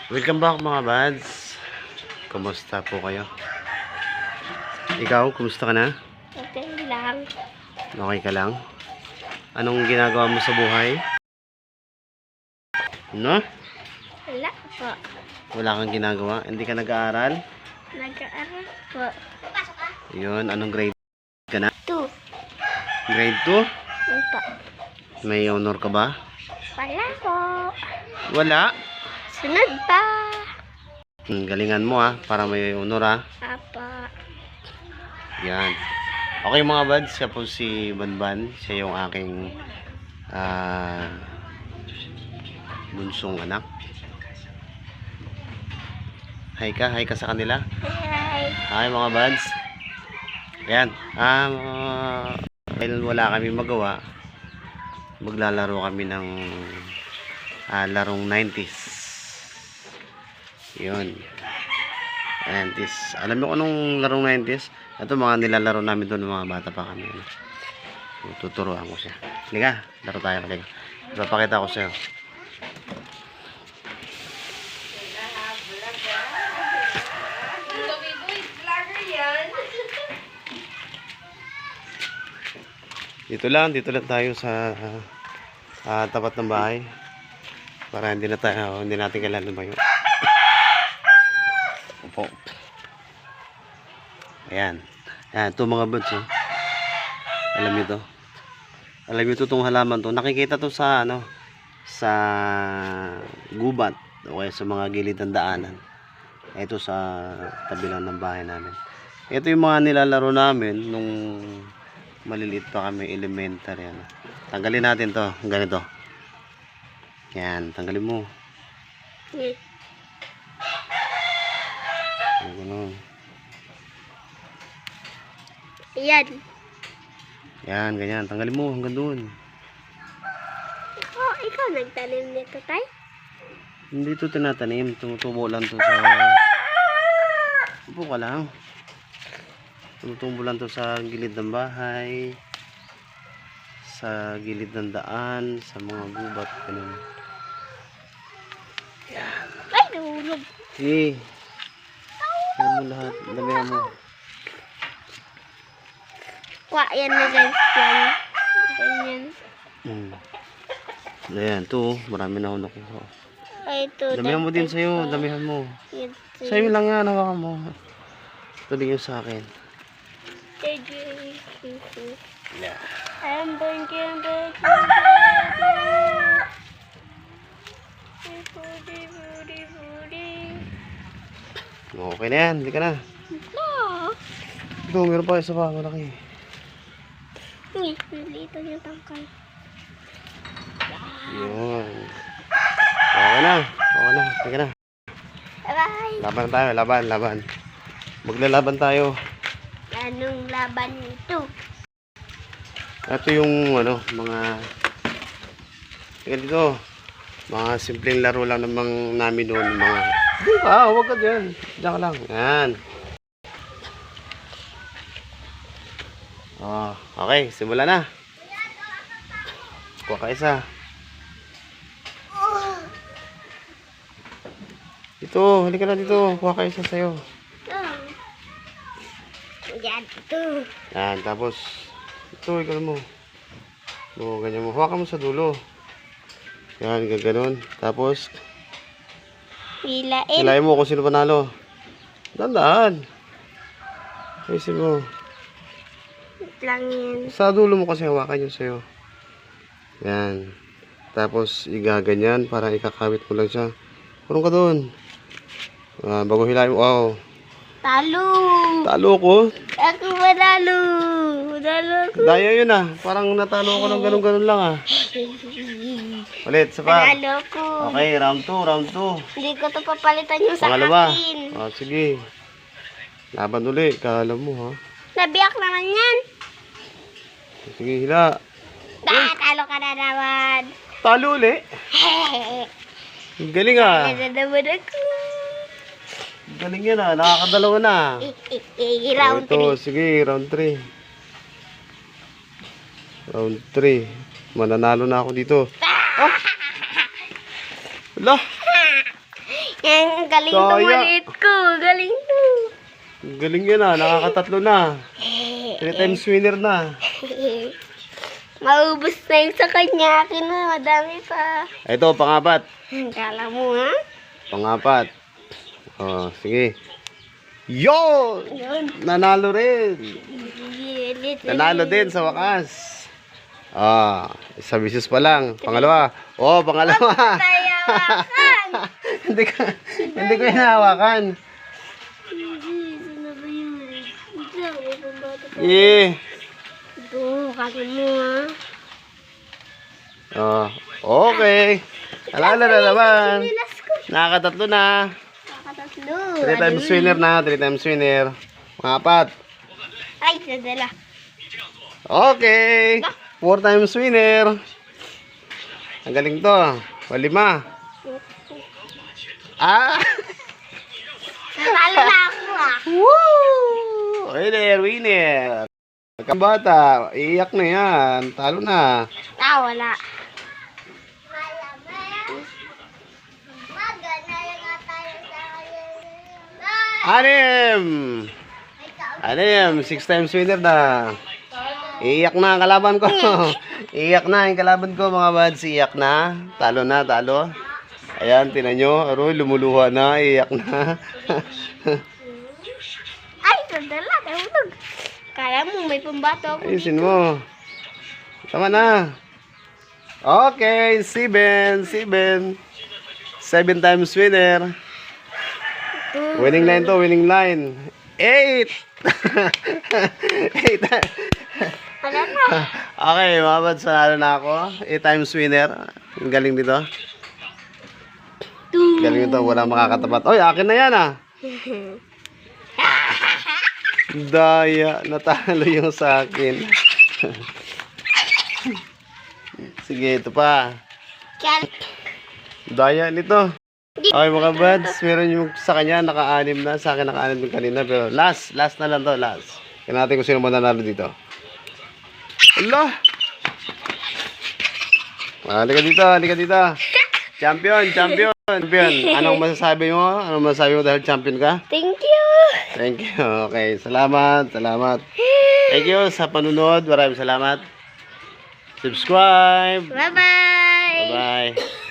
Welcome back mga bads. Kumusta po kayo? Ikaw, kumusta ka na? Okay lang. Okay ka lang? Anong ginagawa mo sa buhay? No? Wala po. Wala kang ginagawa? Hindi ka nag-aaral? Nag-aaral po. Yun, anong grade ka na? 2. Grade 2? Opo. May honor ka ba? Wala po. Wala? Sunod pa. Galingan mo para may honor Apa. Yan. Okay mga bads, siya po si Banban. Siya yung aking bunsong anak. Hi ka sa kanila. Hi. Hi mga bads. Yan. Dahil wala kami magawa, maglalaro kami ng larong 90s. Yun. 90s. Alam mo kung anong larong 90s? Ito mga nilalaro namin doon mga bata pa kami. Tuturuan ko siya. Liga, laro tayo. Liga. Ipapakita ko sa'yo. Dito lang tayo sa tapat ng bahay para hindi natin kailangan lumayo. Opo. Ayan. Ayan, ito mga buds. Alam niyo to. Alam niyo to, itong halaman to. Nakikita to sa sa gubat o kaya sa mga gilid ng daanan. Ito sa tabi lang ng bahay namin. Ito yung mga nilalaro namin nung maliliit pa kami, elementary. Tanggalin natin to, ganito. Yan, tanggalin mo. Ganun. Yan. Yan, ganyan. Tanggalin mo hanggang doon. Oh, ikaw nagtanim nito, tay? Hindi ito tinatanim. Tumutubo lang to sa... Upo ka lang. Tumutubo lang to sa gilid ng bahay. Sa gilid ng daan. Sa mga gubat. Ganun. Yan. Ay, nahulog. Eh. Yan mo lahat. Damihan mo. Yan na guys. Yan. Ganyan. Ayan, ito. Marami na hunok ko. Ay, ito. Damihan mo din sa'yo. Damihan mo. Yan. Sa'yo lang yan. Hawakan mo. Ito din yung sa akin. Yeah. I'm thinking Okay na yan. Hindi ka na. Ito, meron pa isa pa. Malaki. Ito yung tangkal. Yun. Okay na. Okay na. Hindi ka na. Bye. Laban tayo. Laban. Maglalaban tayo. Anong laban ito? Ito yung mga dito. Mga simpleng laro lang namang namin doon. Mga huwag ka dyan. Diyan ka lang. Yan. Okay, simula na. Kuha ka isa. Dito, halika na dito. Kuha ka isa sa'yo. Yan, ito. Yan, tapos ito, ikaw mo. Ganyan mo. Hawakan mo sa dulo. Yan, gano'n. Tapos hilain mo kung sino panalo. Dandaan. Ayusin mo. Lang yan. Sa dulo mo kasi hawakan yun sa'yo. Yan. Tapos igaganyan para ikakabit mo lang siya. Parang ka doon. Bago hilain mo. Wow. Talo ko. Ako manalo. Daya yun Parang natalo ko ng ganun-ganun lang Ulit, isa pa. Manalo ko. Okay, round 2. Hindi ko to papalitan yung sa Pangalawa. akin. Sige. Laban ulit. Kala mo Nabiyak naman yan. Sige, hila. Talo ka na naman. Talo ulit. Galing Talo na naman ako. Galing yan nakakadalawa na. Round 3. Ito, sige, round 3. Round 3. Mananalo na ako dito. Wala. Yan, galing to Daya. maliit ko. Galing to. Galing yan ah, nakakatatlo na. 3 times winner na. Maubos na yung sa kanya. Akin na, madami pa. Ito, pangapat. Kala mo, ha? Pangapat. Oh, sige. Yo! Yun. Nanalo rin. Nanalo din sa wakas. Ah, isa bisis pa lang. Pangalawa. Oh, pangalawa. Tayawakan. hindi ko hinahawakan. Ano ba yun? Ito, may pambato pa. Eh. Ito, kala mo, ha? Oh, okay. Alala na naman. Nilas ko. Nakakatatlo na. Kakatatlo. 3 times winner na. 3 times winner. Pangapat. Ay, nadala. Okay. 4 times winner. Ang galing to. O, 5. Ah! Natalo na ako, ha? Woo! Winner, winner. Kambata, iiyak na yan. Talo na. Ah, wala. Anim! Anim, 6 times winner na. Iiyak na ang kalaban ko. Iiyak na ang kalaban ko mga buds. Iiyak na. Talo na, talo. Ayan, tinan nyo. Aroy, lumuluha na. Iiyak na. Ay, nadala. Nahulog. Kala mo, may pambato ako. Ayusin mo. Tama na. Okay, 7. 7 times winner. Winning line to, winning line. 8. 8. Wala na. Okay, mga buds, nanalo na ako. 8 times winner. Ang galing dito. Galing dito, walang makakatapat. Oy, akin na yan ah. Daya, natalo yung sa akin. Sige, ito pa. Kaya, Daya nito. Okay mga buds, meron yung sa kanya naka-anim na, sa akin naka-anim din kanina, pero last na lang to, last. Kaya natin kung sino mananalo dito. Allah! Halika dito. Champion. Anong masasabi mo? Dahil champion ka? thank you. Thank you. Okay, salamat. Thank you sa panunod. Maraming salamat. Subscribe. Bye-bye. Bye-bye.